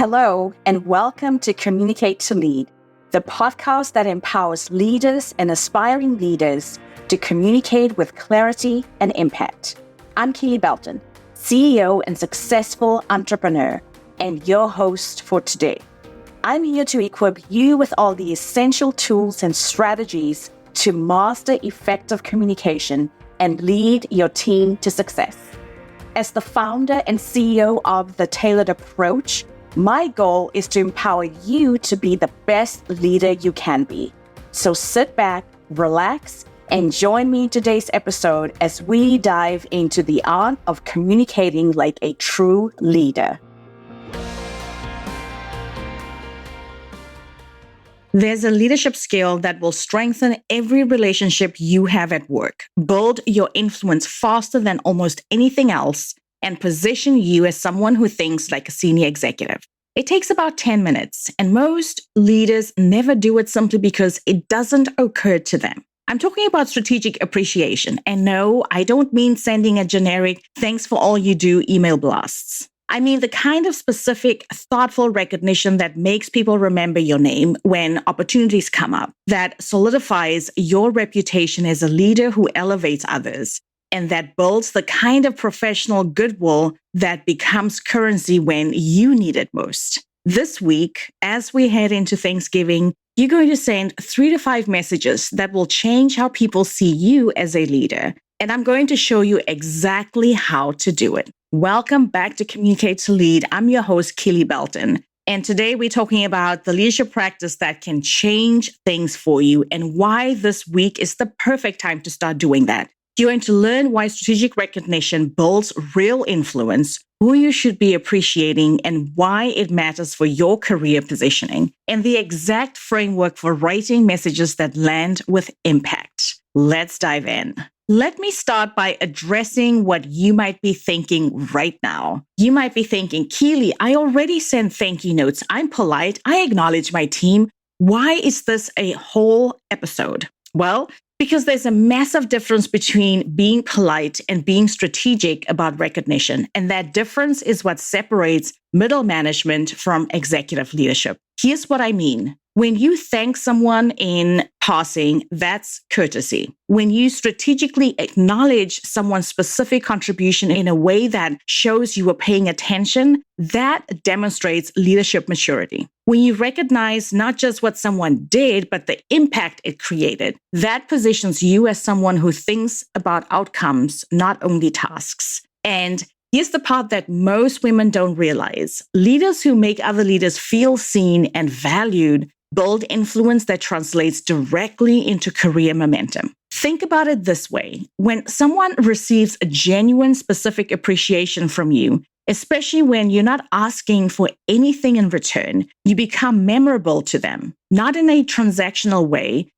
Hello, and welcome to Communicate to Lead, the podcast that empowers leaders and aspiring leaders to communicate with clarity and impact. I'm Kele Belton, CEO and successful entrepreneur, and your host for today. I'm here to equip you with all the essential tools and strategies to master effective communication and lead your team to success. As the founder and CEO of The Tailored Approach, my goal is to empower you to be the best leader you can be. So sit back, relax, and join me in today's episode as we dive into the art of communicating like a true leader. There's a leadership skill that will strengthen every relationship you have at work, build your influence faster than almost anything else, and position you as someone who thinks like a senior executive. It takes about 10 minutes, and most leaders never do it simply because it doesn't occur to them. I'm talking about strategic appreciation, and no, I don't mean sending a generic "thanks for all you do" email blasts. I mean the kind of specific, thoughtful recognition that makes people remember your name when opportunities come up, that solidifies your reputation as a leader who elevates others, and that builds the kind of professional goodwill that becomes currency when you need it most. This week, as we head into Thanksgiving, you're going to send 3 to 5 messages that will change how people see you as a leader. And I'm going to show you exactly how to do it. Welcome back to Communicate to Lead. I'm your host, Kele Belton. And today we're talking about the leadership practice that can change things for you and why this week is the perfect time to start doing that. You're going to learn why strategic recognition builds real influence, who you should be appreciating, and why it matters for your career positioning, and the exact framework for writing messages that land with impact. Let's dive in. Let me start by addressing what you might be thinking right now. You might be thinking, Kele, I already sent thank you notes. I'm polite. I acknowledge my team. Why is this a whole episode? Well, because there's a massive difference between being polite and being strategic about recognition. And that difference is what separates middle management from executive leadership. Here's what I mean. When you thank someone in passing, that's courtesy. When you strategically acknowledge someone's specific contribution in a way that shows you are paying attention, that demonstrates leadership maturity. When you recognize not just what someone did, but the impact it created, that positions you as someone who thinks about outcomes, not only tasks. And here's the part that most women don't realize. Leaders who make other leaders feel seen and valued build influence that translates directly into career momentum. Think about it this way. When someone receives a genuine, specific appreciation from you, especially when you're not asking for anything in return, you become memorable to them, not in a transactional way,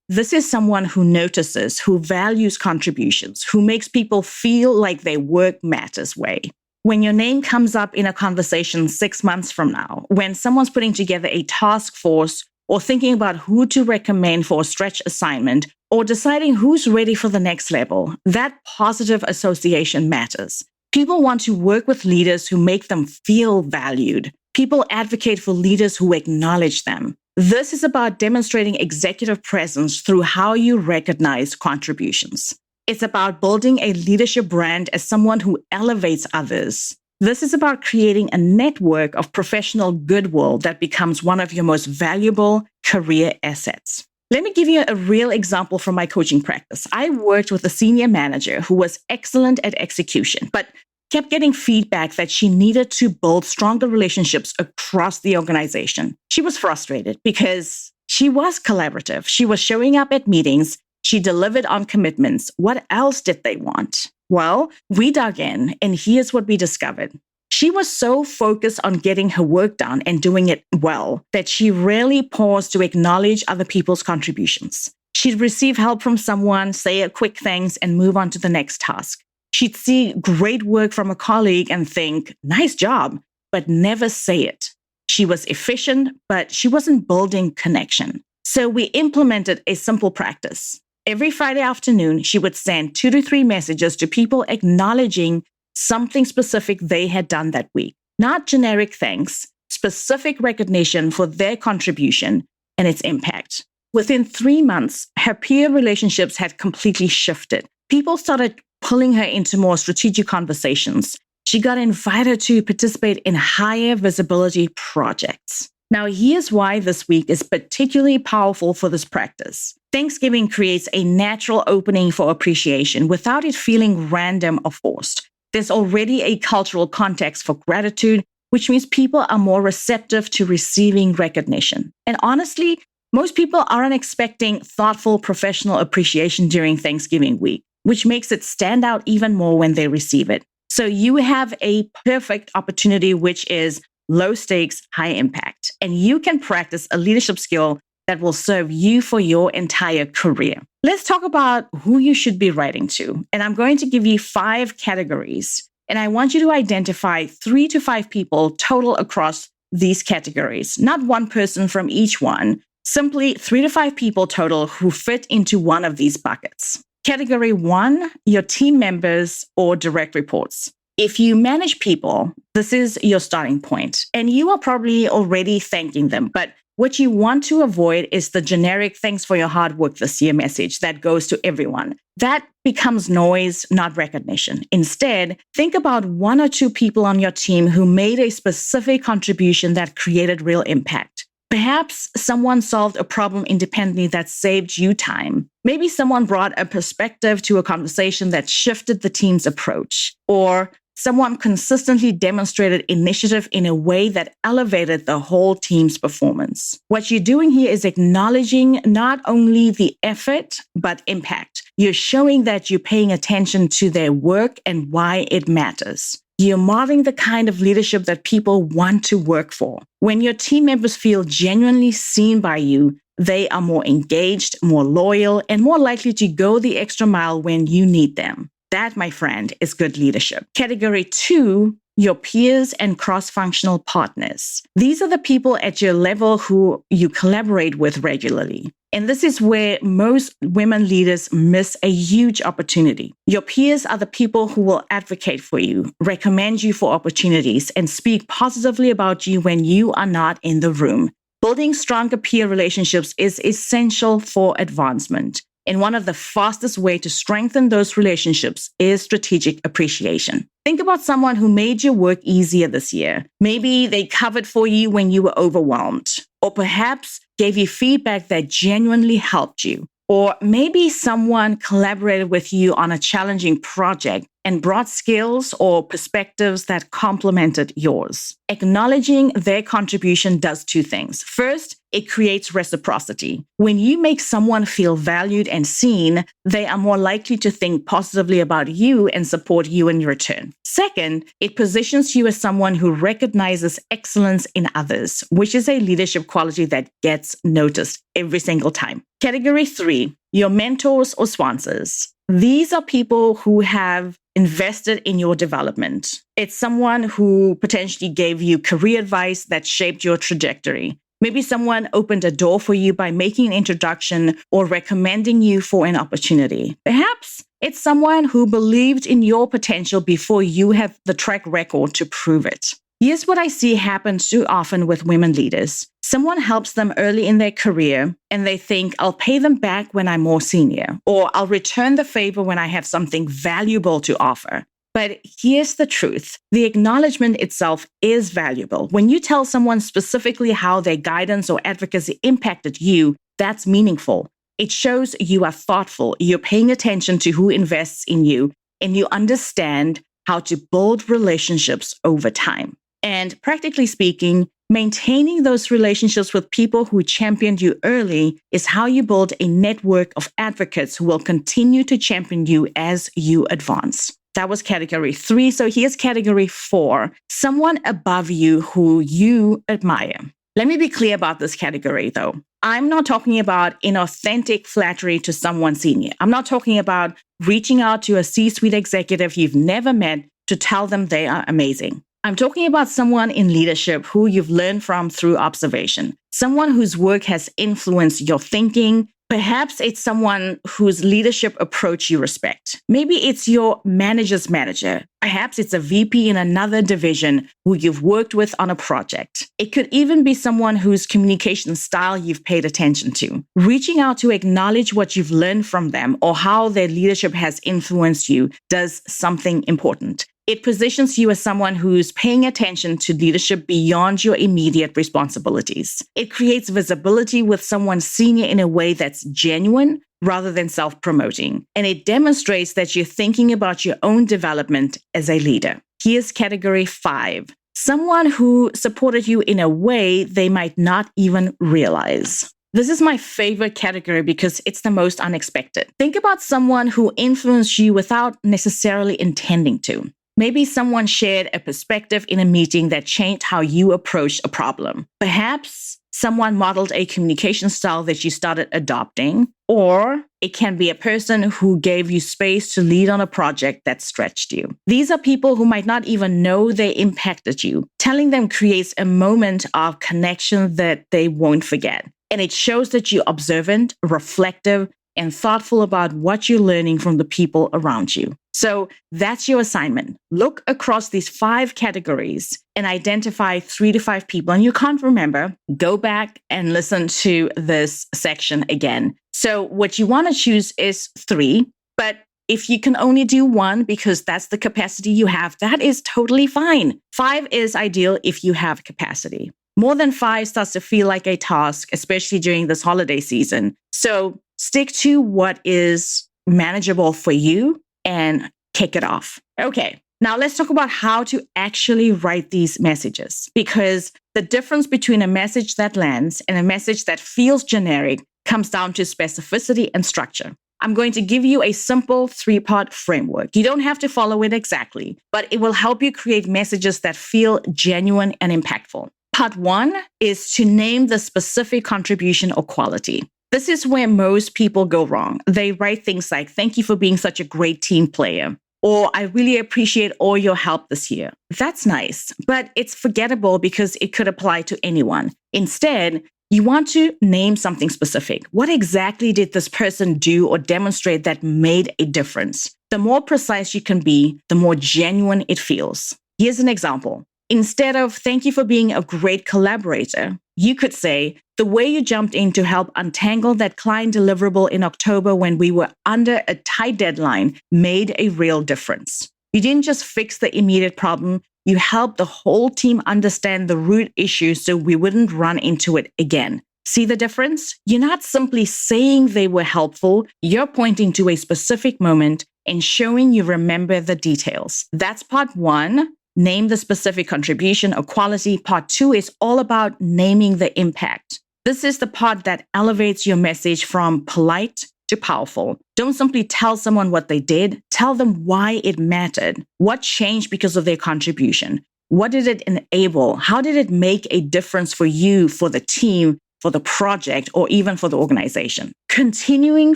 this is someone who notices, who values contributions, who makes people feel like their work matters way. When your name comes up in a conversation 6 months from now, when someone's putting together a task force or thinking about who to recommend for a stretch assignment or deciding who's ready for the next level, that positive association matters. People want to work with leaders who make them feel valued. People advocate for leaders who acknowledge them. This is about demonstrating executive presence through how you recognize contributions. It's about building a leadership brand as someone who elevates others. This is about creating a network of professional goodwill that becomes one of your most valuable career assets. Let me give you a real example from my coaching practice. I worked with a senior manager who was excellent at execution, but kept getting feedback that she needed to build stronger relationships across the organization. She was frustrated because she was collaborative. She was showing up at meetings. She delivered on commitments. What else did they want? Well, we dug in, and here's what we discovered. She was so focused on getting her work done and doing it well that she rarely paused to acknowledge other people's contributions. She'd receive help from someone, say a quick thanks, and move on to the next task. She'd see great work from a colleague and think, nice job, but never say it. She was efficient, but she wasn't building connection. So we implemented a simple practice. Every Friday afternoon, she would send 2 to 3 messages to people acknowledging something specific they had done that week. not generic thanks, specific recognition for their contribution and its impact. Within 3 months, her peer relationships had completely shifted. People started pulling her into more strategic conversations. She got invited to participate in higher visibility projects. Now, here's why this week is particularly powerful for this practice. Thanksgiving creates a natural opening for appreciation without it feeling random or forced. There's already a cultural context for gratitude, which means people are more receptive to receiving recognition. And honestly, most people aren't expecting thoughtful professional appreciation during Thanksgiving week, which makes it stand out even more when they receive it. So you have a perfect opportunity, which is low stakes, high impact. And you can practice a leadership skill that will serve you for your entire career. Let's talk about who you should be writing to. And I'm going to give you 5 categories. And I want you to identify 3 to 5 people total across these categories, not one person from each one, simply 3 to 5 people total who fit into one of these buckets. Category 1, your team members or direct reports. If you manage people, this is your starting point, and you are probably already thanking them. But what you want to avoid is the generic thanks for your hard work this year message that goes to everyone. That becomes noise, not recognition. Instead, think about 1 or 2 people on your team who made a specific contribution that created real impact. Perhaps someone solved a problem independently that saved you time. Maybe someone brought a perspective to a conversation that shifted the team's approach. Or someone consistently demonstrated initiative in a way that elevated the whole team's performance. What you're doing here is acknowledging not only the effort, but impact. You're showing that you're paying attention to their work and why it matters. You're modeling the kind of leadership that people want to work for. When your team members feel genuinely seen by you, they are more engaged, more loyal, and more likely to go the extra mile when you need them. That, my friend, is good leadership. Category 2, your peers and cross-functional partners. These are the people at your level who you collaborate with regularly. And this is where most women leaders miss a huge opportunity. Your peers are the people who will advocate for you, recommend you for opportunities, and speak positively about you when you are not in the room. Building stronger peer relationships is essential for advancement. And one of the fastest ways to strengthen those relationships is strategic appreciation. Think about someone who made your work easier this year. Maybe they covered for you when you were overwhelmed, or perhaps gave you feedback that genuinely helped you. Or maybe someone collaborated with you on a challenging project and brought skills or perspectives that complemented yours. Acknowledging their contribution does 2 things. First, it creates reciprocity. When you make someone feel valued and seen, they are more likely to think positively about you and support you in return. Second, it positions you as someone who recognizes excellence in others, which is a leadership quality that gets noticed every single time. Category 3, your mentors or sponsors. These are people who have invested in your development. It's someone who potentially gave you career advice that shaped your trajectory. Maybe someone opened a door for you by making an introduction or recommending you for an opportunity. Perhaps it's someone who believed in your potential before you have the track record to prove it. Here's what I see happen too often with women leaders. Someone helps them early in their career and they think, I'll pay them back when I'm more senior, or I'll return the favor when I have something valuable to offer. But here's the truth. The acknowledgement itself is valuable. When you tell someone specifically how their guidance or advocacy impacted you, that's meaningful. It shows you are thoughtful, you're paying attention to who invests in you, and you understand how to build relationships over time. And practically speaking, maintaining those relationships with people who championed you early is how you build a network of advocates who will continue to champion you as you advance. That was category 3. So here's category 4, someone above you who you admire. Let me be clear about this category though. I'm not talking about inauthentic flattery to someone senior. I'm not talking about reaching out to a C-suite executive you've never met to tell them they are amazing. I'm talking about someone in leadership who you've learned from through observation, someone whose work has influenced your thinking, Perhaps it's someone whose leadership approach you respect. Maybe it's your manager's manager. Perhaps it's a VP in another division who you've worked with on a project. It could even be someone whose communication style you've paid attention to. Reaching out to acknowledge what you've learned from them or how their leadership has influenced you does something important. It positions you as someone who's paying attention to leadership beyond your immediate responsibilities. It creates visibility with someone senior in a way that's genuine rather than self-promoting. And it demonstrates that you're thinking about your own development as a leader. Here's category 5. Someone who supported you in a way they might not even realize. This is my favorite category because it's the most unexpected. Think about someone who influenced you without necessarily intending to. Maybe someone shared a perspective in a meeting that changed how you approached a problem. Perhaps someone modeled a communication style that you started adopting, or it can be a person who gave you space to lead on a project that stretched you. These are people who might not even know they impacted you. Telling them creates a moment of connection that they won't forget. And it shows that you're observant, reflective, and thoughtful about what you're learning from the people around you. So that's your assignment. Look across these 5 categories and identify 3 to 5 people. And you can't remember, go back and listen to this section again. So what you want to choose is 3, but if you can only do 1 because that's the capacity you have, that is totally fine. 5 is ideal if you have capacity. More than 5 starts to feel like a task, especially during this holiday season. So stick to what is manageable for you and kick it off. Okay, now let's talk about how to actually write these messages, because the difference between a message that lands and a message that feels generic comes down to specificity and structure. I'm going to give you a simple 3-part framework. You don't have to follow it exactly, but it will help you create messages that feel genuine and impactful. Part 1 is to name the specific contribution or quality. This is where most people go wrong. They write things like, "Thank you for being such a great team player," or "I really appreciate all your help this year." That's nice, but it's forgettable because it could apply to anyone. Instead, you want to name something specific. What exactly did this person do or demonstrate that made a difference? The more precise you can be, the more genuine it feels. Here's an example. Instead of "Thank you for being a great collaborator," you could say, "The way you jumped in to help untangle that client deliverable in October when we were under a tight deadline made a real difference. You didn't just fix the immediate problem, you helped the whole team understand the root issue so we wouldn't run into it again." See the difference? You're not simply saying they were helpful, you're pointing to a specific moment and showing you remember the details. That's part 1. Name the specific contribution or quality. Part 2 is all about naming the impact. This is the part that elevates your message from polite to powerful. Don't simply tell someone what they did. Tell them why it mattered. What changed because of their contribution? What did it enable? How did it make a difference for you, for the team, for the project, or even for the organization? Continuing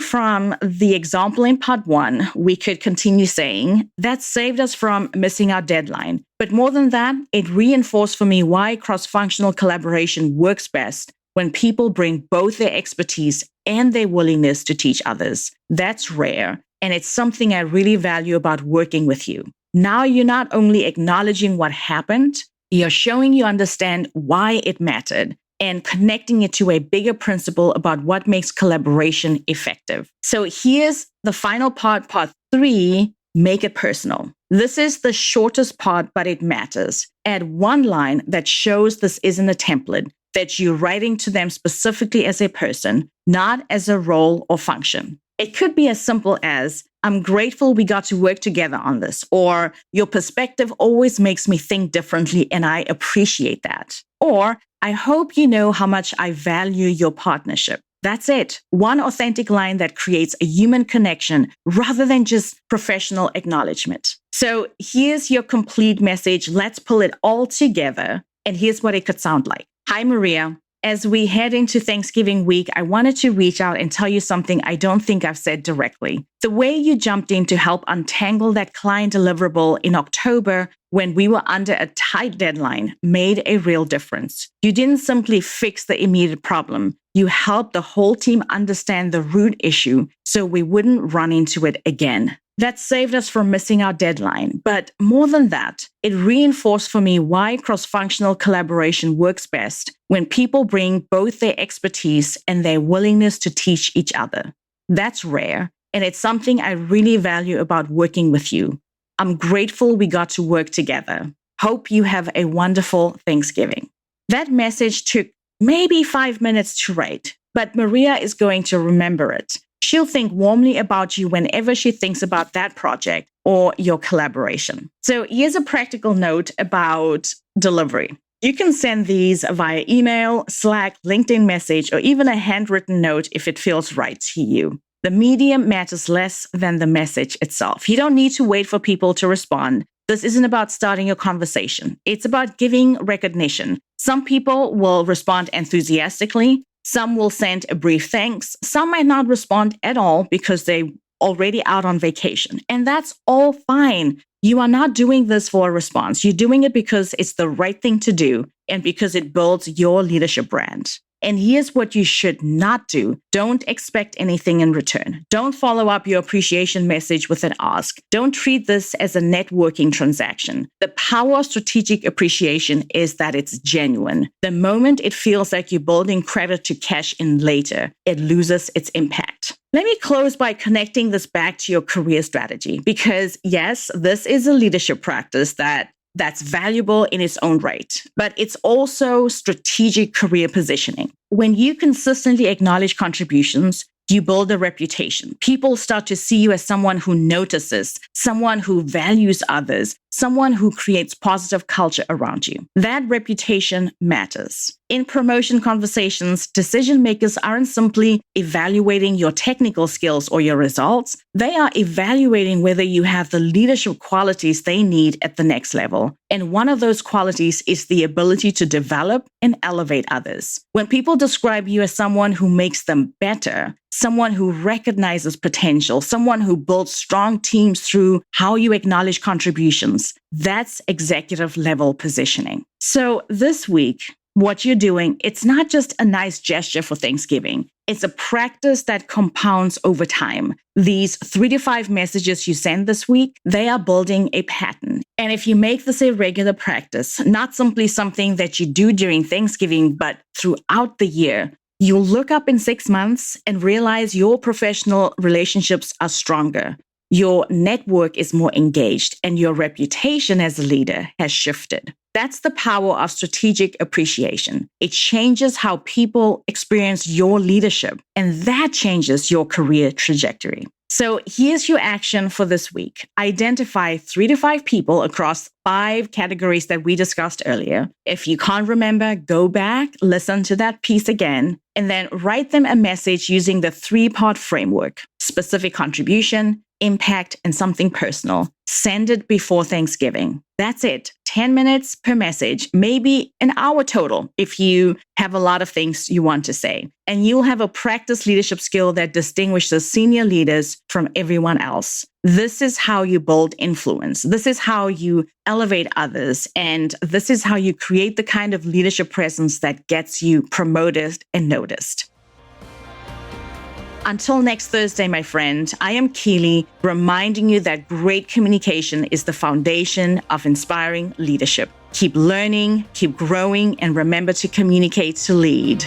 from the example in part 1, we could continue saying, "That saved us from missing our deadline. But more than that, it reinforced for me why cross-functional collaboration works best when people bring both their expertise and their willingness to teach others. That's rare, and it's something I really value about working with you." Now you're not only acknowledging what happened, you're showing you understand why it mattered and connecting it to a bigger principle about what makes collaboration effective. So here's the final part, part 3, make it personal. This is the shortest part, but it matters. Add 1 line that shows this isn't a template, that you're writing to them specifically as a person, not as a role or function. It could be as simple as, "I'm grateful we got to work together on this," or "Your perspective always makes me think differently and I appreciate that," or "I hope you know how much I value your partnership." That's it. 1 authentic line that creates a human connection rather than just professional acknowledgement. So here's your complete message. Let's pull it all together. And here's what it could sound like. "Hi, Maria. As we head into Thanksgiving week, I wanted to reach out and tell you something I don't think I've said directly. The way you jumped in to help untangle that client deliverable in October when we were under a tight deadline made a real difference. You didn't simply fix the immediate problem. You helped the whole team understand the root issue so we wouldn't run into it again. That saved us from missing our deadline. But more than that, it reinforced for me why cross-functional collaboration works best when people bring both their expertise and their willingness to teach each other. That's rare, and it's something I really value about working with you. I'm grateful we got to work together. Hope you have a wonderful Thanksgiving. That message took maybe 5 minutes to write, but Maria is going to remember it. She'll think warmly about you whenever she thinks about that project or your collaboration. So here's a practical note about delivery. You can send these via email, Slack, LinkedIn message, or even a handwritten note if it feels right to you. The medium matters less than the message itself. You don't need to wait for people to respond. This isn't about starting a conversation. It's about giving recognition. Some people will respond enthusiastically. Some will send a brief thanks. Some might not respond at all because they're already out on vacation. And that's all fine. You are not doing this for a response. You're doing it because it's the right thing to do and because it builds your leadership brand. And here's what you should not do. Don't expect anything in return. Don't follow up your appreciation message with an ask. Don't treat this as a networking transaction. The power of strategic appreciation is that it's genuine. The moment it feels like you're building credit to cash in later, it loses its impact. Let me close by connecting this back to your career strategy, because yes, this is a leadership practice that's valuable in its own right, but it's also strategic career positioning. When you consistently acknowledge contributions, you build a reputation. People start to see you as someone who notices, someone who values others, someone who creates positive culture around you. That reputation matters. In promotion conversations, decision makers aren't simply evaluating your technical skills or your results. They are evaluating whether you have the leadership qualities they need at the next level. And one of those qualities is the ability to develop and elevate others. When people describe you as someone who makes them better, someone who recognizes potential, someone who builds strong teams through how you acknowledge contributions, that's executive level positioning. So this week, what you're doing, it's not just a nice gesture for Thanksgiving. It's a practice that compounds over time. These 3 to 5 messages you send this week, they are building a pattern. And if you make this a regular practice, not simply something that you do during Thanksgiving, but throughout the year, you'll look up in 6 months and realize your professional relationships are stronger. Your network is more engaged and your reputation as a leader has shifted. That's the power of strategic appreciation. It changes how people experience your leadership, and that changes your career trajectory. So here's your action for this week. Identify 3 to 5 people across 5 categories that we discussed earlier. If you can't remember, go back, listen to that piece again, and then write them a message using the 3-part framework: specific contribution, impact, and something personal. Send it before Thanksgiving. That's it. 10 minutes per message, maybe an hour total if you have a lot of things you want to say. And you'll have a practice leadership skill that distinguishes senior leaders from everyone else. This is how you build influence. This is how you elevate others. And this is how you create the kind of leadership presence that gets you promoted and noticed. Until next Thursday, my friend, I am Kele, reminding you that great communication is the foundation of inspiring leadership. Keep learning, keep growing, and remember to communicate to lead.